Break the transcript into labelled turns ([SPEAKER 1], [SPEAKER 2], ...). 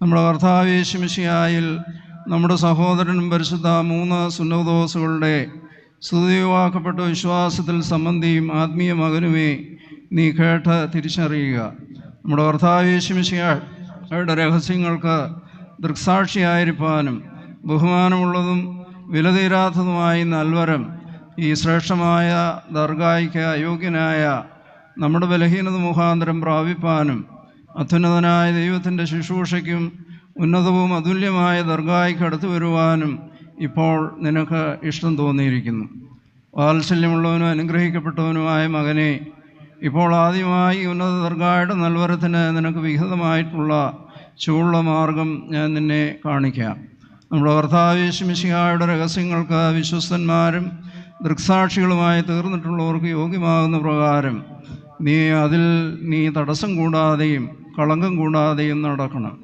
[SPEAKER 1] നമ്മുടെ കർത്താവ് യേശു മിശിഹായിൽ നമ്മുടെ സഹോദരനും പരിശുദ്ധ 3 സുന്നതദോസുകളുടെ സ്തുതിവാക്കപ്പെട്ട വിശ്വാസത്തിൽ സംബന്ധിയും ആത്മീയ മകനുമേ, നീ കേട്ട് തിരിച്ചറിയുക. നമ്മുടെ കർത്താവ് യേശു മിശിഹായുടെ രഹസ്യങ്ങൾക്ക് ദൃക്സാക്ഷിയായിരിക്കാനും ബഹുമാനമുള്ളതും വിലതീരാത്തതുമായ നൽവരം ഈ ശ്രേഷ്ഠമായ ദർഗായ്ക്ക് അയോഗ്യനായ നമ്മുടെ ബലഹീനത മുഖാന്തരം പ്രാപിപ്പാനും അത്യുന്നതനായ ദൈവത്തിൻ്റെ ശുശ്രൂഷയ്ക്കും ഉന്നതവും അതുല്യമായ ദർഗായ്ക്ക് അടുത്തു വരുവാനും ഇപ്പോൾ നിനക്ക് ഇഷ്ടം തോന്നിയിരിക്കുന്നു. വാത്സല്യമുള്ളവനും അനുഗ്രഹിക്കപ്പെട്ടവനുമായ മകനെ, ഇപ്പോൾ ആദ്യമായി ഉന്നത ദർഗായുടെ നൽവരത്തിന് നിനക്ക് വിഹിതമായിട്ടുള്ള ചൂടുള്ള മാർഗം ഞാൻ നിന്നെ കാണിക്കാം. നമ്മുടെ കർത്താവ് യേശു മിശിഹായുടെ രഹസ്യങ്ങൾക്ക് വിശ്വസ്തന്മാരും ദൃക്സാക്ഷികളുമായി തീർന്നിട്ടുള്ളവർക്ക് യോഗ്യമാകുന്ന പ്രകാരം നീ തടസ്സം കൂടാതെയും കളങ്കം കൂടാതെയും നടക്കണം.